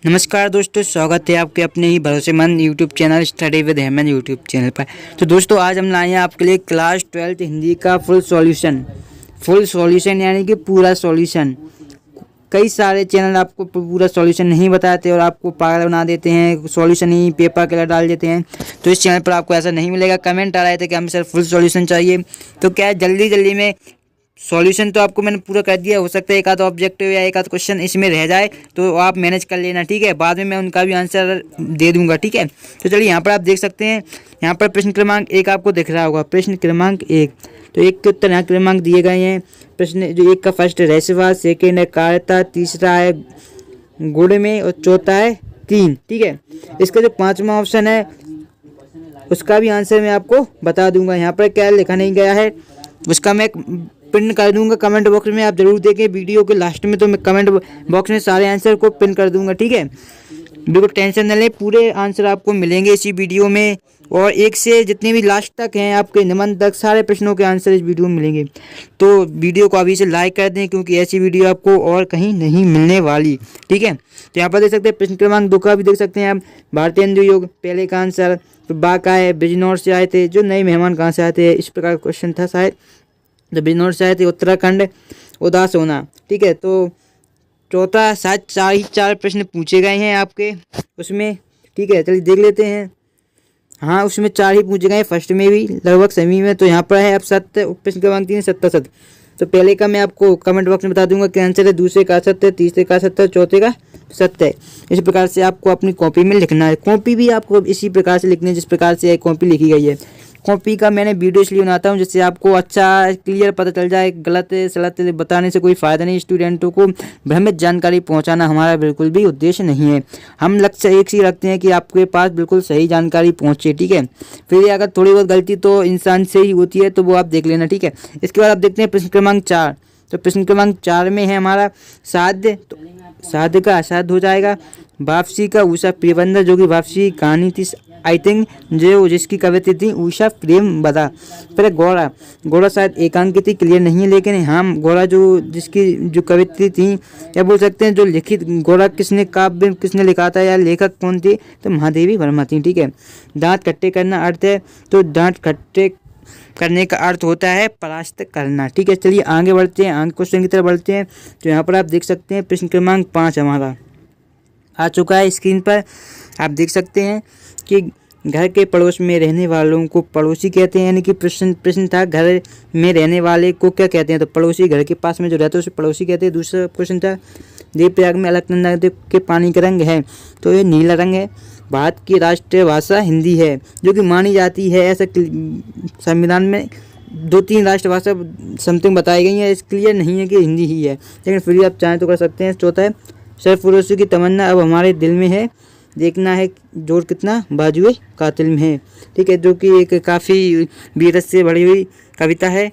नमस्कार दोस्तों, स्वागत है आपके अपने ही भरोसेमंद YouTube channel study with Heman YouTube channel पर। तो दोस्तों आज हम लाए हैं आपके लिए क्लास 12 हिंदी का फुल सॉल्यूशन यानी कि पूरा सॉल्यूशन। कई सारे चैनल आपको पूरा सॉल्यूशन नहीं बताते और आपको पागल बना देते हैं, सॉल्यूशन ही पेपर कलर डाल देते हैं। तो इस चैनल पर आपको ऐसा नहीं मिलेगा। कमेंट आ रहे थे कि हमें सर फुल सॉल्यूशन चाहिए, तो क्या है जल्दी में सॉल्यूशन तो आपको मैंने पूरा कर दिया। हो सकता है एक आध ऑब्जेक्टिव या एक आध क्वेश्चन इसमें रह जाए तो आप मैनेज कर लेना, ठीक है। बाद में मैं उनका भी आंसर दे दूंगा, ठीक है। तो चलिए यहाँ पर आप देख सकते हैं, यहाँ पर प्रश्न क्रमांक 1 आपको दिख रहा होगा। प्रश्न क्रमांक 1, तो 1 के उत्तर यहाँ क्रमांक दिए गए हैं। प्रश्न जो 1 का फर्स्ट है रहस्यवाद, सेकेंड है कार्यता, तीसरा है गुण में और चौथा है 3, ठीक है। इसका जो 5वां ऑप्शन है उसका भी आंसर मैं आपको बता दूंगा। यहाँ पर क्या लिखा नहीं गया है उसका मैं पिन कर दूंगा कमेंट बॉक्स में, आप जरूर देखें वीडियो के लास्ट में। तो मैं कमेंट बॉक्स में सारे आंसर को पिन कर दूंगा, ठीक है। बिल्कुल टेंशन न लें, पूरे आंसर आपको मिलेंगे इसी वीडियो में। और 1 से जितने भी लास्ट तक हैं आपके निबंध तक सारे प्रश्नों के आंसर इस वीडियो में मिलेंगे। तो वीडियो को अभी से लाइक कर दें क्योंकि ऐसी वीडियो आपको और कहीं नहीं मिलने वाली, ठीक है। तो यहाँ पर देख सकते हैं प्रश्न क्रमांक 2 का भी देख सकते हैं आप। भारतीय हिंदू योग पहले का आंसर, तो बाका है बिजनौर से आए थे, जो नए मेहमान कहाँ से आए थे, इस प्रकार का क्वेश्चन था शायद। तो बिजनौर से आए थे, उत्तराखंड, उदास होना, ठीक है। तो चौथा शायद 4 प्रश्न पूछे गए हैं आपके उसमें, ठीक है। चलिए देख लेते हैं। हाँ, उसमें 4 ही पूछे गए, फर्स्ट में भी लगभग सभी में। तो यहाँ पर है अब 7 प्रश्न क्रमांक 3 सत्य। तो पहले का मैं आपको कमेंट बॉक्स में बता दूंगा क्या आंसर है, दूसरे का सत्य, तीसरे का सत्य, चौथे का सत्य। इस प्रकार से आपको अपनी कॉपी में लिखना है। कॉपी भी आपको इसी प्रकार से लिखनी है जिस प्रकार से कॉपी लिखी गई है। कॉपी का मैंने वीडियो इसलिए बनाता हूँ जिससे आपको अच्छा क्लियर पता चल जाए। गलत सलत बताने से कोई फ़ायदा नहीं। स्टूडेंटों को भ्रमित जानकारी पहुँचाना हमारा बिल्कुल भी उद्देश्य नहीं है। हम लक्ष्य एक ही रखते हैं कि आपके पास बिल्कुल सही जानकारी पहुँचे, ठीक है। फिर अगर थोड़ी बहुत गलती तो इंसान से ही होती है, तो वो आप देख लेना, ठीक है। इसके बाद आप देखते हैं प्रश्न क्रमांक 4। तो प्रश्न क्रमांक 4 में है हमारा साध्य, तो साध्य का असाध्य हो जाएगा। वापसी का उषा प्रियबंधन, जो कि वापसी कहानी थी आई थिंक, जो जिसकी कविता थी उषा प्रेम बता। फिर घोड़ा शायद एकांकित क्लियर नहीं है, लेकिन हाँ घोड़ा जो जिसकी जो कविता थी या बोल सकते हैं जो लिखित घोड़ा किसने काव्य किसने लिखा था या लेखक कौन थी, तो महादेवी वर्मा थी, ठीक है। दांत खट्टे करना अर्थ है, तो दांत खट्टे करने का अर्थ होता है परास्त करना, ठीक है। चलिए आगे बढ़ते हैं, आगे क्वेश्चन की तरफ बढ़ते हैं। तो यहाँ पर आप देख सकते हैं प्रश्न क्रमांक 5 हमारा आ चुका है स्क्रीन पर। आप देख सकते हैं कि घर के पड़ोस में रहने वालों को पड़ोसी कहते हैं, यानी कि प्रश्न था घर में रहने वाले को क्या कहते हैं, तो पड़ोसी, घर के पास में जो रहता है उसे पड़ोसी कहते हैं। दूसरा क्वेश्चन था देवप्रयाग में अलकनंदा नदी के पानी का रंग है, तो ये नीला रंग है। भारत की राष्ट्रीय भाषा हिंदी है, जो कि मानी जाती है। ऐसा संविधान में 2-3 राष्ट्रभाषा समथिंग बताई गई है, इस क्लियर नहीं है कि हिंदी ही है, लेकिन फिर भी आप चाहें तो कर सकते हैं। चौथा है सरफरोशी की तमन्ना अब हमारे दिल में है, देखना है जोर कितना बाजुए कातिल में है, ठीक है। जो कि एक काफ़ी वीरत से भरी हुई कविता है।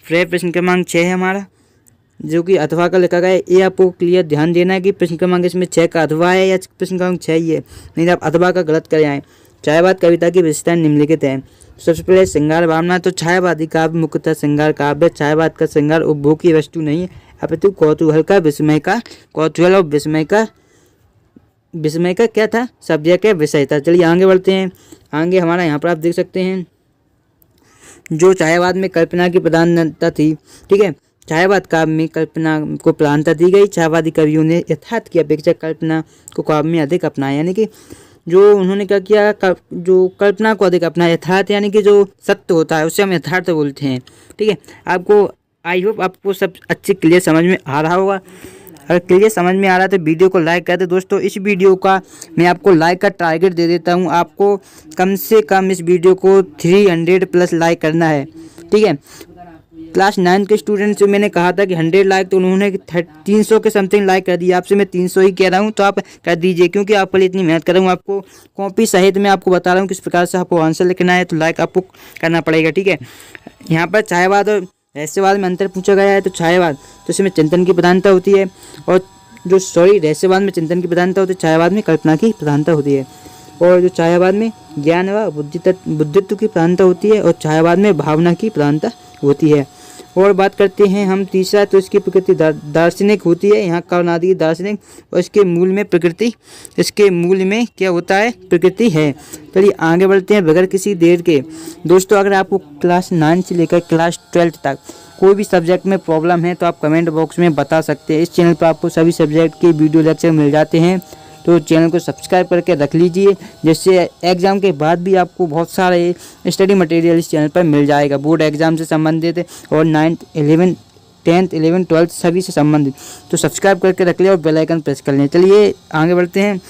फिर प्रश्न क्रमांक 6 है हमारा, जो कि अथवा का लिखा गया है। ये आपको क्लियर ध्यान देना है कि प्रश्न क्रमांक इसमें 6 का अथवा है या प्रश्न क्रमांक 6 ही है, नहीं तो आप अथवा का गलत कर आए। छायावाद कविता की विशेषताएं निम्नलिखित है। सबसे पहले श्रृंगार भावना, तो छायावादी काव्य मुख्यतः श्रृंगार काव्य। छायावाद का श्रृंगार उपभोग की वस्तु नहीं है, अपितु कौतूहल का विस्मय का, कौतूहल और विस्मय का क्या था, सब्जेक्ट है, विषय था। चलिए आगे बढ़ते हैं। आगे हमारा यहाँ पर आप देख सकते हैं जो छायावाद में कल्पना की प्रधानता थी, ठीक है। छायावाद काव्य में कल्पना को प्रधानता दी गई। छायावादी कवियों ने यथार्थ की अपेक्षा कल्पना को काव्य में अधिक अपनाया, यानी कि जो उन्होंने क्या किया, जो कल्पना को अधिक अपनाया। यथार्थ यानी कि जो सत्य होता है उसे हम यथार्थ बोलते हैं, ठीक है। आपको आई होप आपको सब अच्छे क्लियर समझ में आ रहा होगा। अगर क्लियर समझ में आ रहा है तो वीडियो को लाइक कर दे। दोस्तों इस वीडियो का मैं आपको लाइक का टारगेट दे देता हूं, आपको कम से कम इस वीडियो को 300+ लाइक करना है, ठीक है। क्लास 9 के स्टूडेंट से मैंने कहा था कि 100 लाइक, तो उन्होंने 300 के समथिंग लाइक कर दिया। आपसे मैं 300 ही कह रहा हूं, तो आप कर दीजिए क्योंकि आपके लिए इतनी मेहनत कर रहा हूँ। आपको कॉपी सहित मैं आपको बता रहा हूँ किस प्रकार से आपको आंसर लिखना है, तो लाइक आपको करना पड़ेगा, ठीक है। यहाँ पर छायावाद और रहस्यवाद में अंतर पूछा गया है। तो छायावाद तो इसमें चिंतन की प्रधानता होती है, और जो रहस्यवाद में चिंतन की प्रधानता होती है, छायावाद में कल्पना की प्रधानता होती है। और जो छायावाद में ज्ञान व बुद्धित्व की प्रधानता होती है, और छायावाद में भावना की प्रधानता होती है। और बात करते हैं हम तीसरा, तो इसकी प्रकृति दार्शनिक होती है। यहाँ कर्णादि की दार्शनिक, और इसके मूल में प्रकृति, इसके मूल में क्या होता है, प्रकृति है। चलिए आगे बढ़ते हैं बगैर किसी देर के। दोस्तों अगर आपको क्लास 9 से लेकर क्लास 12 तक कोई भी सब्जेक्ट में प्रॉब्लम है तो आप कमेंट बॉक्स में बता सकते हैं। इस चैनल पर आपको सभी सब्जेक्ट के वीडियो लेक्चर मिल जाते हैं, तो चैनल को सब्सक्राइब करके रख लीजिए, जिससे एग्ज़ाम के बाद भी आपको बहुत सारे स्टडी मटेरियल इस चैनल पर मिल जाएगा, बोर्ड एग्ज़ाम से संबंधित और 9th 11th 10th 11th 12th सभी से संबंधित। तो सब्सक्राइब करके रख लें और बेल आइकन प्रेस कर लें। चलिए आगे बढ़ते हैं।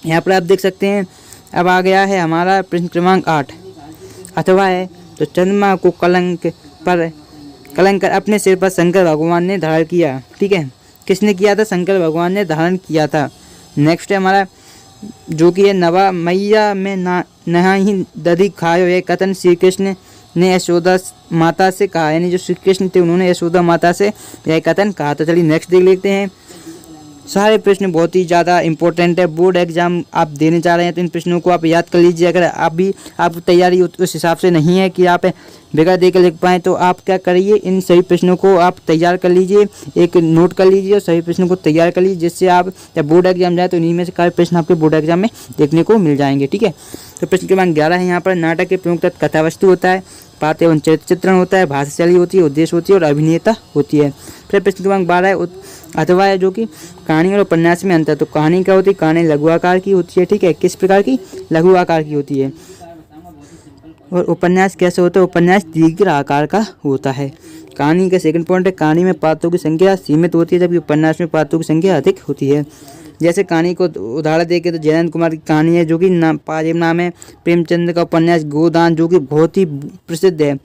यहाँ पर आप देख सकते हैं अब आ गया है हमारा प्रश्न क्रमांक 8। अथवा है तो चंद्रमा को कलंक कर अपने सिर पर शंकर भगवान ने धारण किया। ठीक है, किसने किया था, शंकर भगवान ने धारण किया था। नेक्स्ट है हमारा जो कि है नवा मैया में नहाही दधी खायो, ये कथन श्री कृष्ण ने यशोदा माता से कहा, यानी जो श्री कृष्ण थे उन्होंने यशोदा माता से यह कथन कहा। तो चलिए नेक्स्ट देख लेते हैं। सारे प्रश्न बहुत ही ज़्यादा इंपॉर्टेंट है, बोर्ड एग्जाम आप देने जा रहे हैं तो इन प्रश्नों को आप याद कर लीजिए। अगर आपकी तैयारी उस हिसाब से नहीं है कि आप बगैर देख लिख पाएँ तो आप क्या करिए, इन सभी प्रश्नों को आप तैयार कर लीजिए, एक नोट कर लीजिए और सभी प्रश्नों को तैयार कर लीजिए, जिससे आप जब बोर्ड एग्जाम जाए तो इन्हीं में से काफ़ी प्रश्न आपके बोर्ड एग्जाम में देखने को मिल जाएंगे। ठीक है, तो प्रश्न क्रमांक 11 है। यहाँ पर नाटक के प्रमुख तत्व कथावस्तु होता है, पात्र एवं चरित्र चित्रण होता है, भाषा शैली होती है, उद्देश्य होती है और अभिनेता होती है। फिर प्रश्न क्रमांक 12 है अथवा है जो कि कहानी और उपन्यास में अंतर। तो कहानी क्या होती है, कहानी लघु आकार की होती है। ठीक है, किस प्रकार की, लघु आकार की होती है। और उपन्यास कैसे होता है, उपन्यास दीर्घ आकार का होता है। कहानी का सेकंड पॉइंट है, कहानी में पात्रों की संख्या सीमित होती है जबकि उपन्यास में पात्रों की संख्या अधिक होती है। जैसे कहानी को उदाहरण देके तो जयंत कुमार की कहानी है जो कि पाजेब नाम है। प्रेमचंद का उपन्यास गोदान जो कि बहुत ही प्रसिद्ध है,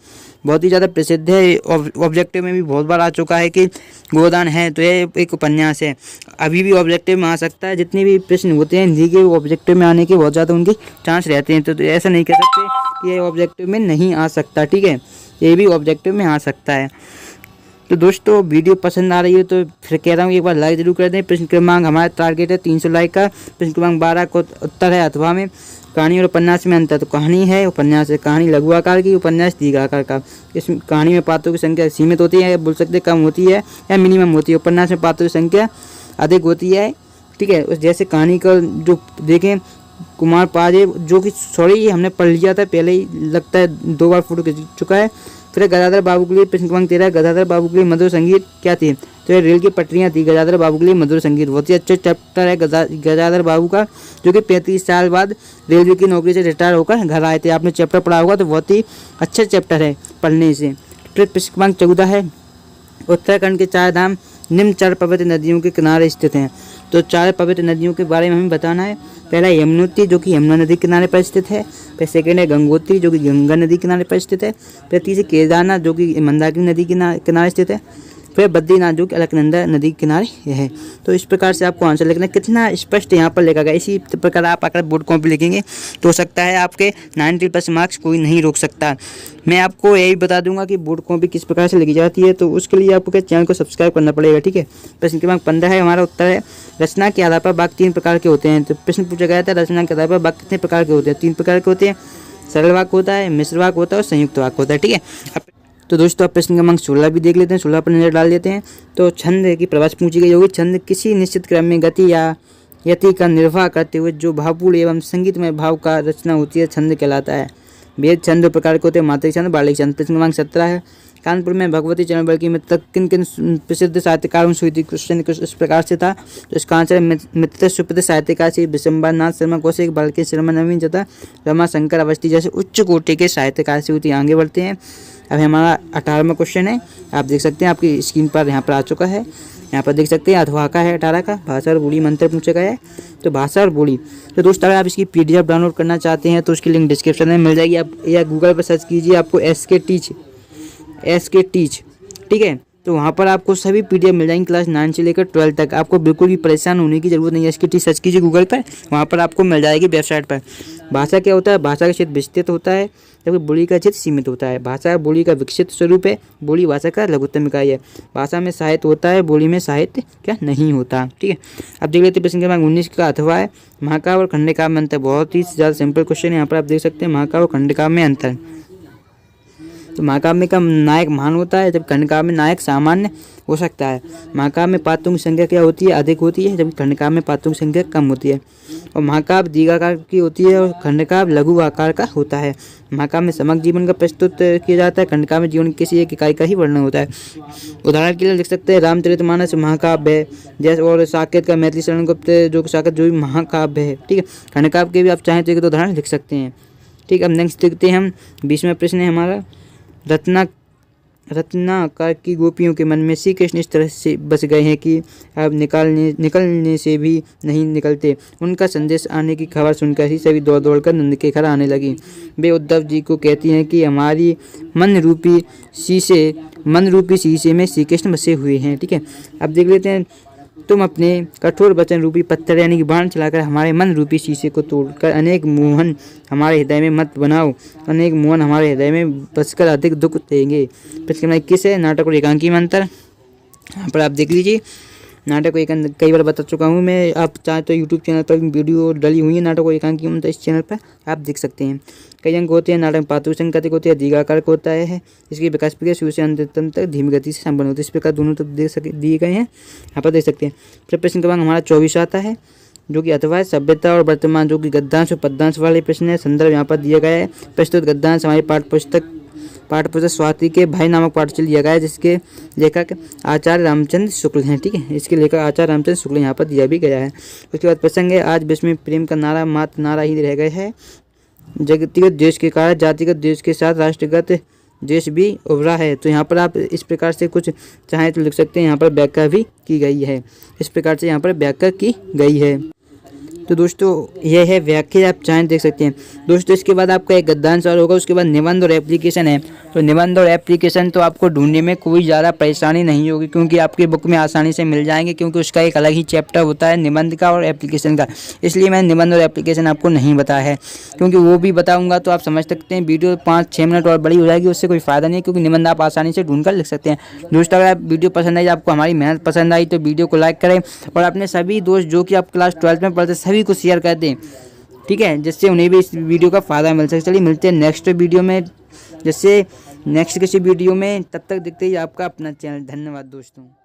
बहुत ही ज़्यादा प्रसिद्ध है, ऑब्जेक्टिव में भी बहुत बार आ चुका है कि गोदान है, तो ये एक उपन्यास है, अभी भी ऑब्जेक्टिव में आ सकता है। जितने भी प्रश्न होते हैं हिंदी के वो ऑब्जेक्टिव में आने के बहुत ज़्यादा उनके चांस रहते हैं, तो ऐसा नहीं कह सकते कि ये ऑब्जेक्टिव में नहीं आ सकता। ठीक है, ये भी ऑब्जेक्टिव में आ सकता है। तो दोस्तों वीडियो पसंद आ रही है तो फिर कह रहा हूँ एक बार लाइक जरूर कर दें। प्रश्न क्रमांक हमारा टारगेट है 300 लाइक का। प्रश्न क्रमांक 12 को उत्तर है अथवा में कहानी और उपन्यास में अंतर। तो कहानी है, उपन्यास है। कहानी लघु आकार की, उपन्यास दीर्घ आकार का। इस कहानी में पात्रों की संख्या सीमित होती है, बोल सकते कम होती है या मिनिमम होती है। उपन्यास में पात्रों की संख्या अधिक होती है। ठीक है, जैसे कहानी का जो देखें कुमार पाजेब जो कि सॉरी ये हमने पढ़ लिया था पहले ही, लगता है 2 बार फोटो खींच चुका है। फिर गदाधर बाबू के लिए प्रश्न क्रमांक 13, गदाधर बाबू के लिए मधुर संगीत क्या थी। तो ये रेल की पटरियाँ थी गदाधर बाबू के लिए मधुर संगीत। बहुत ही अच्छा चैप्टर है गदाधर बाबू का, जो कि 35 साल बाद रेलवे की नौकरी से रिटायर होकर घर आए थे। आपने चैप्टर पढ़ा होगा तो बहुत ही अच्छा चैप्टर है पढ़ने से। फिर प्रश्न क्रमांक 14 है उत्तराखंड के 4 धाम निम्न 4 पवित्र नदियों के किनारे स्थित हैं। तो 4 पवित्र नदियों के बारे में हमें बताना है। पहला यमुनोत्री जो कि यमुना नदी किनारे पर स्थित है। फिर सेकेंड है गंगोत्री जो कि गंगा नदी किनारे पर स्थित है। फिर तीसरी केदारनाथ जो कि मंदाकिनी नदी किनारे स्थित है। फिर बद्रीनाथ जो कि अलकनंदा नदी के किनारे है। तो इस प्रकार से आपको आंसर लिखना है। कितना स्पष्ट यहाँ पर लिखा गया। इसी प्रकार आप अगर बोर्ड कॉपी लिखेंगे तो हो सकता है आपके 90+ मार्क्स कोई नहीं रोक सकता। मैं आपको यही बता दूंगा कि बोर्ड कॉपी किस प्रकार से लिखी जाती है, तो उसके लिए आपको चैनल को सब्सक्राइब करना पड़ेगा। ठीक है, प्रश्न क्रमांक 15 है। हमारा उत्तर है रचना के आधार पर वाक्य 3 प्रकार के होते हैं। तो प्रश्न पूछा गया था रचना के आधार पर वाक्य कितने प्रकार के होते हैं। 3 प्रकार के होते हैं, सरल वाक्य होता है, मिश्र वाक्य होता है और संयुक्त वाक्य होता है। ठीक है, तो दोस्तों आप प्रश्न क्रमांक 16 भी देख लेते हैं। 16 पर नजर डाल देते हैं। तो छंद की प्रवास पूछी गई होगी। छंद किसी निश्चित क्रम में गति या यति का निर्वाह करते हुए जो भावपूर्ण एवं संगीतमय भाव का रचना होती है छंद कहलाता है। वेद छंद 2 प्रकार के होते हैं, मात्रिक छंद, बालिक छंद। प्रश्न क्रमांक 17 है कानपुर में भगवती चरण बल्कि में तक किन किन प्रसिद्ध साहित्यकारों से हुई थी। क्वेश्चन कुछ इस प्रकार से था। तो इसका आंसर मित्र सुप्रसिद्ध साहित्यकार श्री विशंबर नाथ शर्मा कौशिक, बाल्की शर्मा नवीन तथा रमाशंकर अवस्थी जैसे उच्च कोटि के साहित्यकार से हुई थी। आगे बढ़ते हैं। अब हमारा 18वां क्वेश्चन है, आप देख सकते हैं आपकी स्क्रीन पर यहाँ पर आ चुका है। यहाँ पर देख सकते हैं अथवा का है 18 का। भाषा और बोली मंत्र पूछा गया है। तो भाषा और बोली, तो दोस्तों अगर आप इसकी PDF डाउनलोड करना चाहते हैं तो उसकी लिंक डिस्क्रिप्शन में मिल जाएगी। आप या गूगल पर सर्च कीजिए, आपको SK टीच, ठीक है, तो वहाँ पर आपको सभी PDF मिल जाएंगे क्लास 9 से लेकर 12 तक। आपको बिल्कुल भी परेशान होने की जरूरत नहीं है। SK टीच सर्च कीजिए गूगल पर, वहाँ पर आपको मिल जाएगी वेबसाइट पर। भाषा क्या होता है, भाषा का क्षेत्र विस्तृत होता है जबकि बोली का क्षेत्र सीमित होता है। भाषा बोली का विकसित स्वरूप है, बोली भाषा का लघुत्तम इकाई है। भाषा में साहित्य होता है, बोली में साहित्य क्या नहीं होता। ठीक है, अब देख लेते हैं प्रश्न क्रमांक 19 का अथवा है महाकाव्य और खंडकाव्य में अंतर। बहुत ही ज़्यादा सिंपल क्वेश्चन है। यहाँ पर आप देख सकते हैं महाकाव्य और खंडकाव्य में अंतर। तो महाकाव्य का नायक महान होता है, जब खंडकाव्य में नायक सामान्य हो सकता है। महाकाव्य में पात्रों की संख्या क्या होती है, अधिक होती है, जबकि खंडकाव्य में पात्रों की संख्या कम होती है। और महाकाव्य दीर्घाकार की होती है और खंडकाव्य लघु आकार का होता है। महाकाव्य में समग्र जीवन का प्रस्तुत किया जाता है, खंडकाव्य में जीवन किसी एक इकाई का ही वर्णन होता है। उदाहरण के लिए लिख सकते हैं रामचरितमानस महाकाव्य है, जैसे और साकेत का मैथिली शरण गुप्त जो साकेत जो भी महाकाव्य है। ठीक है, खंडकाव्य के भी आप चाहें तो एक दो उदाहरण लिख सकते हैं। ठीक है, अब नेक्स्ट देखते हैं हम 20वां प्रश्न है हमारा। रत्नाकर की गोपियों के मन में श्री कृष्ण इस तरह से बस गए हैं कि अब निकलने से भी नहीं निकलते। उनका संदेश आने की खबर सुनकर ही सभी दौड़ दौड़ कर नंद के घर आने लगी। वे उद्धव जी को कहती हैं कि हमारी मन रूपी शीशे में श्री कृष्ण बसे हुए हैं। ठीक है, अब देख लेते हैं। तुम अपने कठोर वचन रूपी पत्थर यानी कि बाण चलाकर हमारे मन रूपी शीशे को तोड़कर अनेक मोहन हमारे हृदय में मत बनाओ। अनेक मोहन हमारे हृदय में बसकर अधिक दुख देंगे। प्रश्न 21 है नाटक और एकांकी में अंतर। यहाँ पर आप देख लीजिए, नाटक को कई बार बता चुका हूँ मैं। आप चाहे तो यूट्यूब चैनल पर वीडियो डली हुई है नाटक और एकांकी में, तो इस चैनल पर आप देख सकते हैं। कई अंक होते हैं नाटक में, पात्रों की संख्या अधिक होती है, दीर्घाकार होता है। इसकी विकास प्रक्रिया शुरू से अंत तक धीमी गति से संपन्न होती है। इस प्रकार दोनों तक दिए गए हैं, यहाँ पर देख सकते हैं। फिर प्रश्न क्रमांक हमारा 24 आता है, जो कि अथवा है सभ्यता और वर्तमान, जो कि गद्यांश और पद्यांश वाले प्रश्न है। संदर्भ यहाँ पर दिया गया है। प्रस्तुत गद्यांश हमारी पाठ्यपुस्तक स्वाति के भाई नामक पाठ से लिया गया है, जिसके लेखक आचार्य रामचंद्र शुक्ल हैं। ठीक है, इसके लेखक आचार्य रामचंद्र शुक्ल यहाँ पर दिया भी गया है। उसके बाद प्रसंग है आज विश्व में प्रेम का नारा मात्र नारा ही रह गया है। जगतिगत द्वेष के कारण जातिगत द्वेष के साथ राष्ट्रगत द्वेष भी उभरा है। तो यहाँ पर आप इस प्रकार से कुछ चाहें तो लिख सकते हैं। यहाँ पर व्याख्या भी की गई है, इस प्रकार से यहाँ पर व्याख्या की गई है। तो दोस्तों यह है व्याख्या, आप चाहें देख सकते हैं। दोस्तों इसके बाद आपका एक गद्यांश और होगा, उसके बाद निबंध और एप्लीकेशन है। तो निबंध और एप्लीकेशन तो आपको ढूंढने में कोई ज़्यादा परेशानी नहीं होगी, क्योंकि आपकी बुक में आसानी से मिल जाएंगे, क्योंकि उसका एक अलग ही चैप्टर होता है निबंध का और एप्लीकेशन का। इसलिए मैंने निबंध और एप्लीकेशन आपको नहीं बताया है, क्योंकि वो भी बताऊँगा तो आप समझ सकते हैं वीडियो 5-6 मिनट और बड़ी हो जाएगी, उससे कोई फ़ायदा नहीं है, क्योंकि निबंध आप आसानी से ढूंढ कर लिख सकते हैं। दोस्तों अगर आप वीडियो पसंद आई, आपको हमारी मेहनत पसंद आई, तो वीडियो को लाइक करें और अपने सभी दोस्त जो कि आप क्लास 12 में पढ़ते सभी को शेयर कर दें। ठीक है, जिससे उन्हें भी इस वीडियो का फ़ायदा मिल सके। चलिए मिलते हैं नेक्स्ट वीडियो में, जैसे नेक्स्ट किसी वीडियो में। तब तक देखते ही आपका अपना चैनल। धन्यवाद दोस्तों।